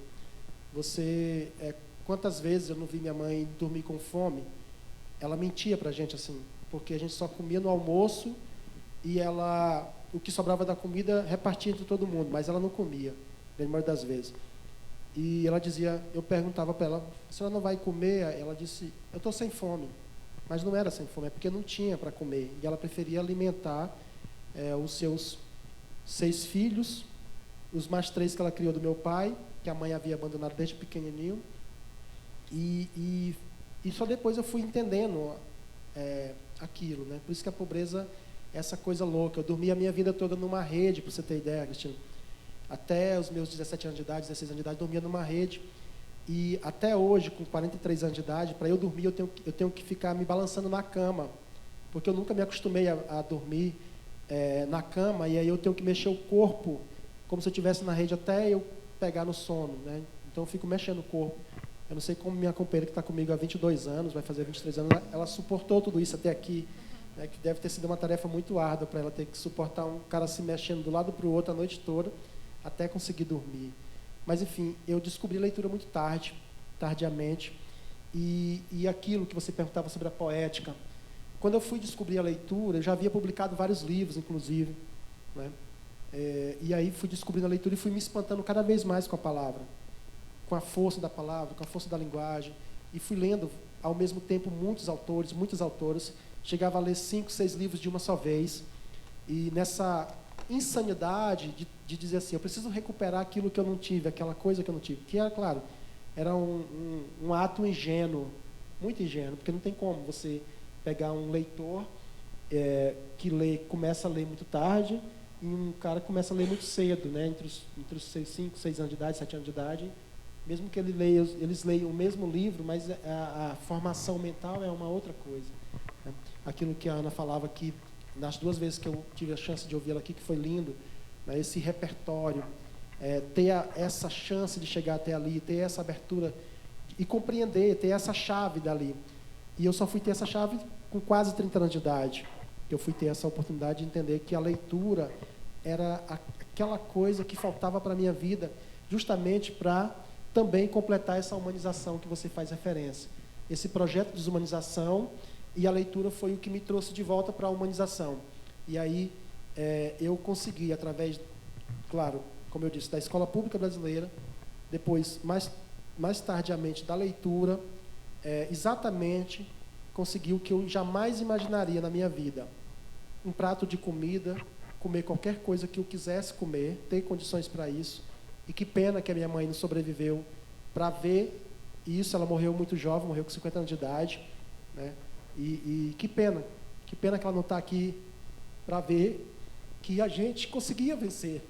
Quantas vezes eu não vi minha mãe dormir com fome? Ela mentia para a gente assim, porque a gente só comia no almoço e o que sobrava da comida repartia entre todo mundo, mas ela não comia, na maioria das vezes. E ela dizia, eu perguntava para ela, a senhora não vai comer? Ela disse, eu estou sem fome. Mas não era sem fome, é porque não tinha para comer. E ela preferia alimentar os seus 6 filhos, os mais 3 que ela criou do meu pai, que a mãe havia abandonado desde pequenininho. E só depois eu fui entendendo aquilo, né? Por isso que a pobreza é essa coisa louca. Eu dormi a minha vida toda numa rede, para você ter ideia, Cristina. Até os meus 17 anos de idade, 16 anos de idade, dormia numa rede. E até hoje, com 43 anos de idade, para eu dormir, eu tenho que ficar me balançando na cama, porque eu nunca me acostumei a dormir na cama, e aí eu tenho que mexer o corpo como se eu estivesse na rede até eu pegar no sono, né? Então eu fico mexendo o corpo. Eu não sei como minha companheira, que está comigo há 22 anos, vai fazer 23 anos, ela suportou tudo isso até aqui, né? Que deve ter sido uma tarefa muito árdua para ela ter que suportar um cara se mexendo do lado para o outro a noite toda, até conseguir dormir. Mas, enfim, eu descobri a leitura muito tardiamente, e aquilo que você perguntava sobre a poética. Quando eu fui descobrir a leitura, eu já havia publicado vários livros, inclusive, né? E aí fui descobrindo a leitura e fui me espantando cada vez mais com a palavra, com a força da palavra, com a força da linguagem, e fui lendo, ao mesmo tempo, muitos autores, muitas autoras, chegava a ler 5, 6 livros de uma só vez. E nessa insanidade de dizer assim, eu preciso recuperar aquilo que eu não tive, aquela coisa que eu não tive. Que era, claro, era um ato ingênuo, muito ingênuo, porque não tem como você pegar um leitor que começa a ler muito tarde e um cara que começa a ler muito cedo, né, entre os 5, 6 anos de idade, 7 anos de idade, mesmo que eles leiam o mesmo livro, mas a formação mental é uma outra coisa, né? Aquilo que a Ana falava aqui, nas 2 vezes que eu tive a chance de ouvi-la aqui, que foi lindo, né, esse repertório, ter essa chance de chegar até ali, ter essa abertura e compreender, ter essa chave dali. E eu só fui ter essa chave com quase 30 anos de idade. Eu fui ter essa oportunidade de entender que a leitura era aquela coisa que faltava para a minha vida, justamente para também completar essa humanização que você faz referência. Esse projeto de desumanização, e a leitura foi o que me trouxe de volta para a humanização. E aí eu consegui, através, claro, como eu disse, da escola pública brasileira, depois, mais tardiamente, da leitura, exatamente conseguir o que eu jamais imaginaria na minha vida. Um prato de comida, comer qualquer coisa que eu quisesse comer, ter condições para isso. E que pena que a minha mãe não sobreviveu para ver isso. Ela morreu muito jovem, morreu com 50 anos de idade, né? E que pena que ela não está aqui para ver que a gente conseguia vencer.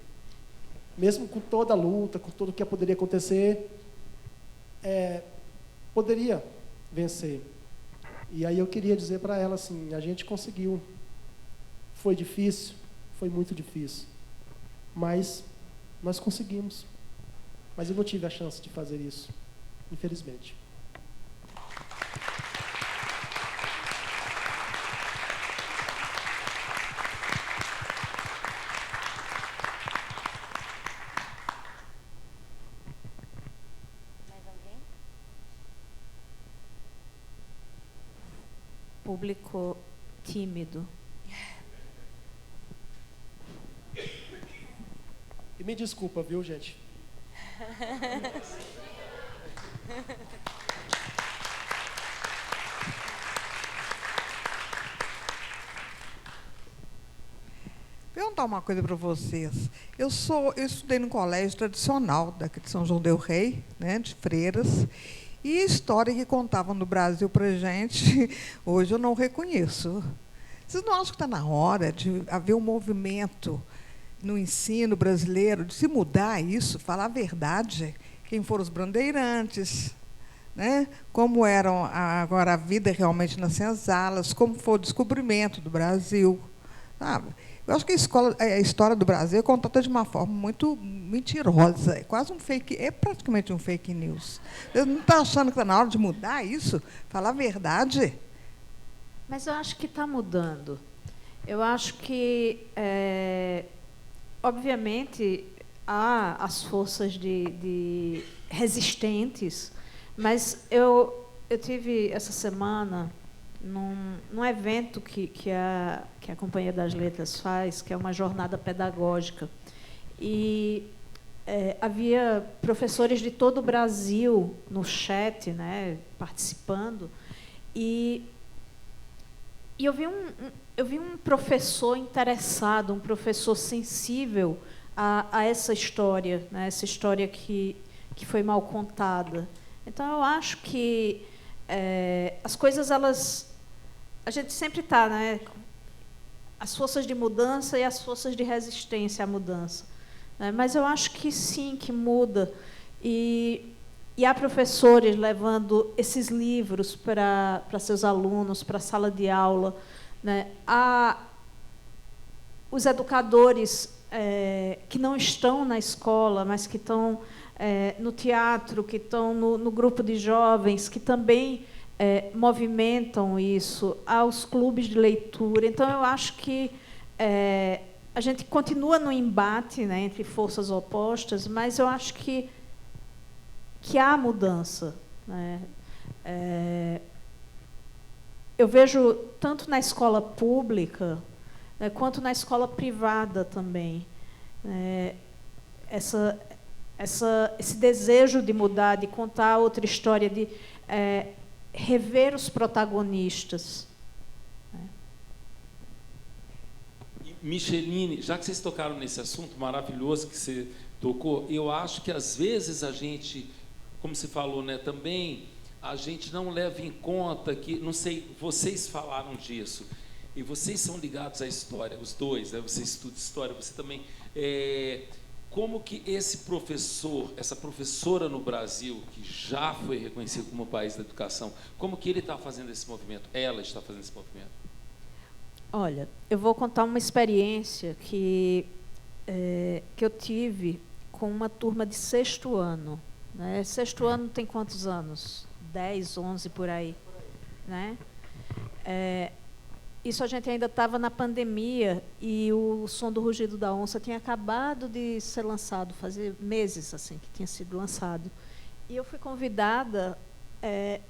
Mesmo com toda a luta, com tudo o que poderia acontecer, poderia vencer. E aí eu queria dizer para ela assim, a gente conseguiu. Foi difícil, foi muito difícil, mas nós conseguimos. Mas eu não tive a chance de fazer isso, infelizmente. Público tímido. E me desculpa, viu, gente? Perguntar uma coisa para vocês. Eu estudei no colégio tradicional daqui de São João del Rei, né, de freiras, e a história que contavam no Brasil para a gente, hoje eu não reconheço. Vocês não acham que está na hora de haver um movimento no ensino brasileiro, de se mudar isso, falar a verdade? Quem foram os bandeirantes, né? Como eram agora a vida realmente nas senzalas, como foi o descobrimento do Brasil, sabe? Eu acho que a história do Brasil é contada de uma forma muito mentirosa, é quase praticamente um fake news. Você não está achando que está na hora de mudar isso? Falar a verdade? Mas eu acho que está mudando. Eu acho que, obviamente, há as forças de resistentes, mas eu tive essa semana num evento que a Companhia das Letras faz, que é uma jornada pedagógica. E havia professores de todo o Brasil no chat, né, participando, e eu vi um professor interessado, um professor sensível a essa história, né, essa história que foi mal contada. Então, eu acho que as coisas, a gente sempre está, né, as forças de mudança e as forças de resistência à mudança, né? Mas eu acho que sim, que muda. E há professores levando esses livros para seus alunos, para a sala de aula, né? Há os educadores que não estão na escola, mas que estão no teatro, que estão no grupo de jovens, que também movimentam isso, aos clubes de leitura. Então, eu acho que a gente continua no embate, né, entre forças opostas, mas eu acho que há mudança, né? Eu vejo, tanto na escola pública, né, quanto na escola privada também, esse desejo de mudar, de contar outra história, de rever os protagonistas, né? Micheline, já que vocês tocaram nesse assunto maravilhoso que você tocou, eu acho que às vezes a gente, como você falou, né, também a gente não leva em conta que, não sei, vocês falaram disso, e vocês são ligados à história, os dois, né, você estuda história, você também, como que esse professor, essa professora no Brasil, que já foi reconhecido como país da educação, como que ele está fazendo esse movimento, ela está fazendo esse movimento? Olha, eu vou contar uma experiência que eu tive com uma turma de 6º ano. Né? 6º ano tem quantos anos? 10, 11, por aí. Né? Isso a gente ainda estava na pandemia e o Som do Rugido da Onça tinha acabado de ser lançado, fazia meses assim que tinha sido lançado. E eu fui convidada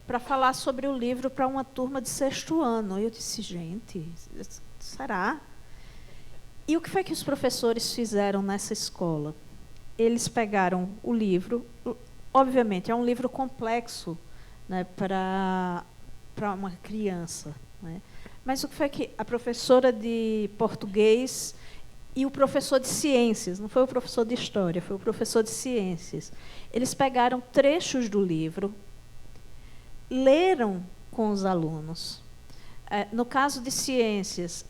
para falar sobre o livro para uma turma de 6º ano. E eu disse, gente, será? E o que foi que os professores fizeram nessa escola? Eles pegaram o livro, obviamente, é um livro complexo, né, para uma criança. Né? Mas o que foi que a professora de português e o professor de ciências, não foi o professor de história, foi o professor de ciências, eles pegaram trechos do livro, leram com os alunos. No caso de ciências,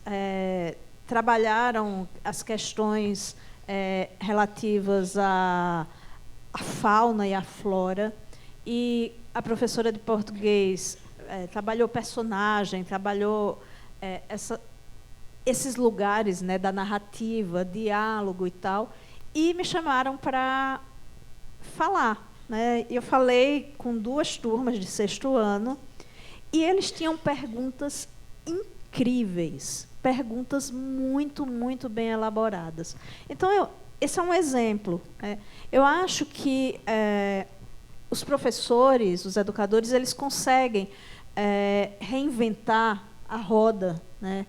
trabalharam as questões relativas à fauna e à flora, e a professora de português trabalhou personagem, trabalhou esses lugares, né, da narrativa, diálogo e tal, e me chamaram para falar. Né? Eu falei com 2 turmas de 6º ano e eles tinham perguntas incríveis, perguntas muito, muito bem elaboradas. Então, esse é um exemplo. Eu acho que os professores, os educadores, eles conseguem reinventar a roda. Né?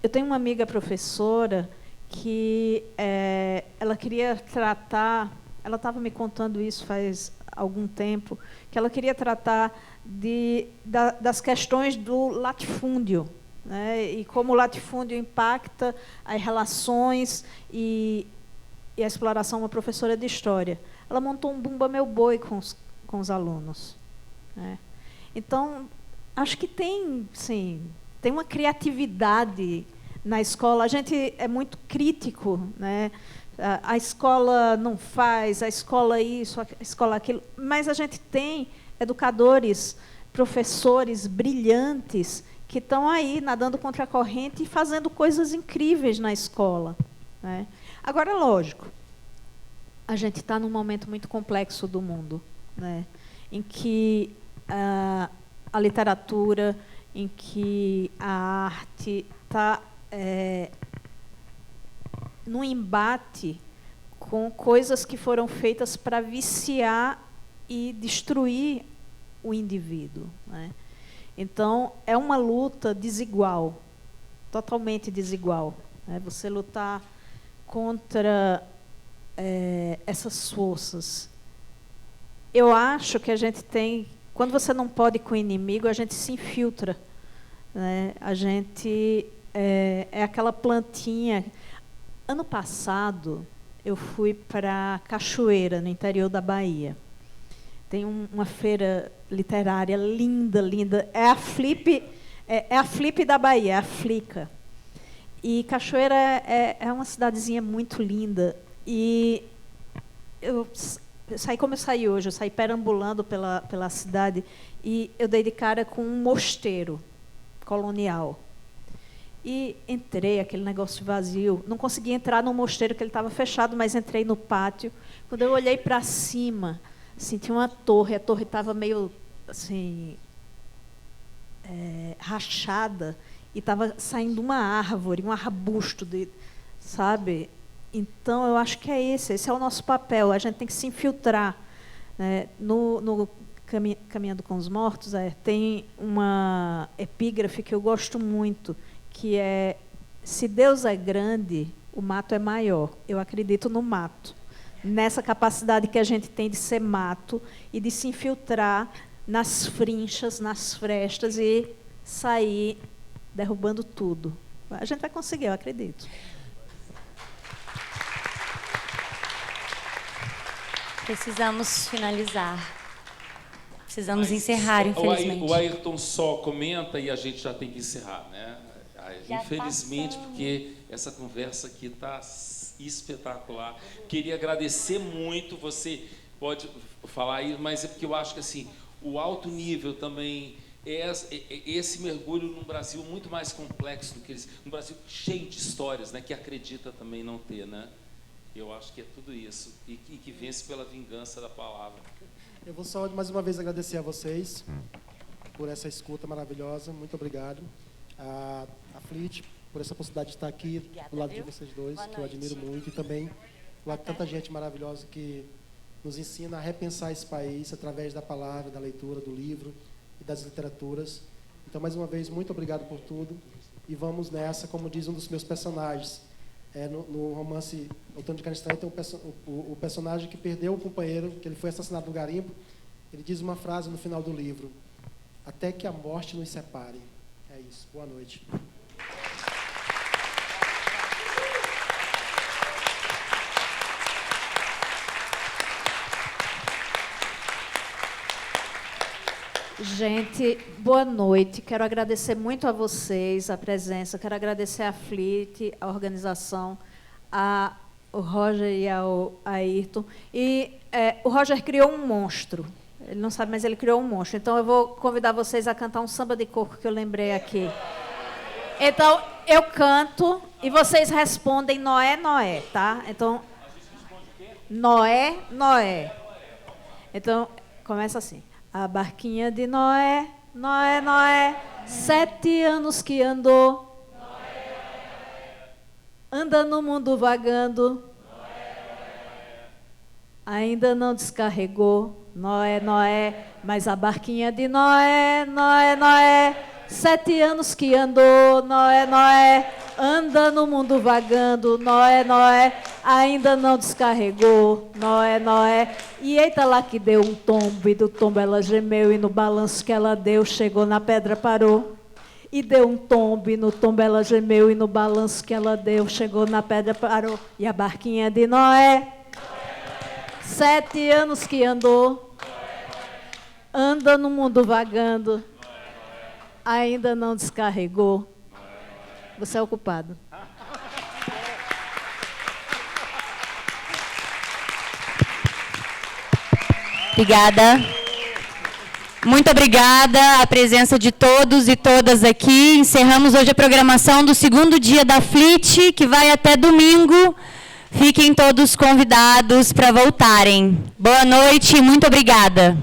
Eu tenho uma amiga professora que ela queria tratar... Ela estava me contando isso faz algum tempo, que ela queria tratar das questões do latifúndio, né, e como o latifúndio impacta as relações e a exploração. Uma professora de história. Ela montou um Bumba Meu Boi com os alunos. Né. Então, acho que tem uma criatividade na escola. A gente é muito crítico, né? A escola não faz, a escola isso, a escola aquilo, mas a gente tem educadores, professores brilhantes que estão aí nadando contra a corrente e fazendo coisas incríveis na escola. Né? Agora, lógico, a gente está num momento muito complexo do mundo, né? Em que a literatura, em que a arte está num embate com coisas que foram feitas para viciar e destruir o indivíduo. Né? Então, é uma luta desigual, totalmente desigual. Né? Você lutar contra essas forças. Eu acho que a gente tem... Quando você não pode com o inimigo, a gente se infiltra. Né? A gente é aquela plantinha... Ano passado, eu fui para Cachoeira, no interior da Bahia. Tem uma feira literária linda, linda. É a Flip da Bahia, é a Flica. E Cachoeira é uma cidadezinha muito linda. E eu saí como eu saí hoje, eu saí perambulando pela cidade e eu dei de cara com um mosteiro colonial. E entrei, aquele negócio vazio. Não consegui entrar no mosteiro, que ele estava fechado, mas entrei no pátio. Quando eu olhei para cima, assim, tinha uma torre. A torre estava meio assim, rachada, e estava saindo uma árvore, um arbusto, sabe? Então, eu acho que esse é o nosso papel. A gente tem que se infiltrar. Né? No Caminhando com os Mortos, tem uma epígrafe que eu gosto muito, que é: se Deus é grande, o mato é maior. Eu acredito no mato, nessa capacidade que a gente tem de ser mato e de se infiltrar nas frinchas, nas frestas e sair derrubando tudo. A gente vai conseguir, eu acredito. Precisamos finalizar. Precisamos encerrar, infelizmente. O Ayrton só comenta e a gente já tem que encerrar, né? Infelizmente, porque essa conversa aqui está espetacular. Queria agradecer muito, você pode falar aí, mas é porque eu acho que assim, o alto nível também é esse mergulho num Brasil muito mais complexo do que eles, um Brasil cheio de histórias, né, que acredita também não ter, né? Eu acho que é tudo isso e que vence pela vingança da palavra. Eu vou só mais uma vez agradecer a vocês por essa escuta maravilhosa. Muito obrigado. A Flit, por essa possibilidade de estar aqui do lado de vocês dois, que eu admiro muito, e também do lado de tanta gente maravilhosa que nos ensina a repensar esse país através da palavra, da leitura, do livro e das literaturas. Então, mais uma vez, muito obrigado por tudo. E vamos nessa, como diz um dos meus personagens. No romance Outono de Canestrã, tem o personagem que perdeu o companheiro, que ele foi assassinado no garimpo. Ele diz uma frase no final do livro: até que a morte nos separe. É isso. Boa noite. Gente, boa noite. Quero agradecer muito a vocês, a presença. Quero agradecer a Flit, a organização, o Roger e ao Ayrton. E o Roger criou um monstro. Ele não sabe, mas ele criou um monstro. Então, eu vou convidar vocês a cantar um samba de coco que eu lembrei aqui. Então, eu canto e vocês respondem Noé, Noé, tá? Então, Noé, Noé. Então, começa assim. A barquinha de Noé, Noé, Noé, 7 anos que andou, anda no mundo vagando, ainda não descarregou, Noé, Noé, mas a barquinha de Noé, Noé, Noé, 7 anos que andou, Noé, Noé, anda no mundo vagando, Noé, Noé, ainda não descarregou, Noé, Noé, e eita lá que deu um tombo, e do tombo ela gemeu, e no balanço que ela deu, chegou na pedra, parou. E deu um tombo, e no tombo ela gemeu, e no balanço que ela deu, chegou na pedra, parou. E a barquinha de Noé, 7 anos que andou, anda no mundo vagando, ainda não descarregou. Você é o culpado. Obrigada. Muito obrigada a presença de todos e todas aqui. Encerramos hoje a programação do 2º dia da Flit, que vai até domingo. Fiquem todos convidados para voltarem. Boa noite e muito obrigada.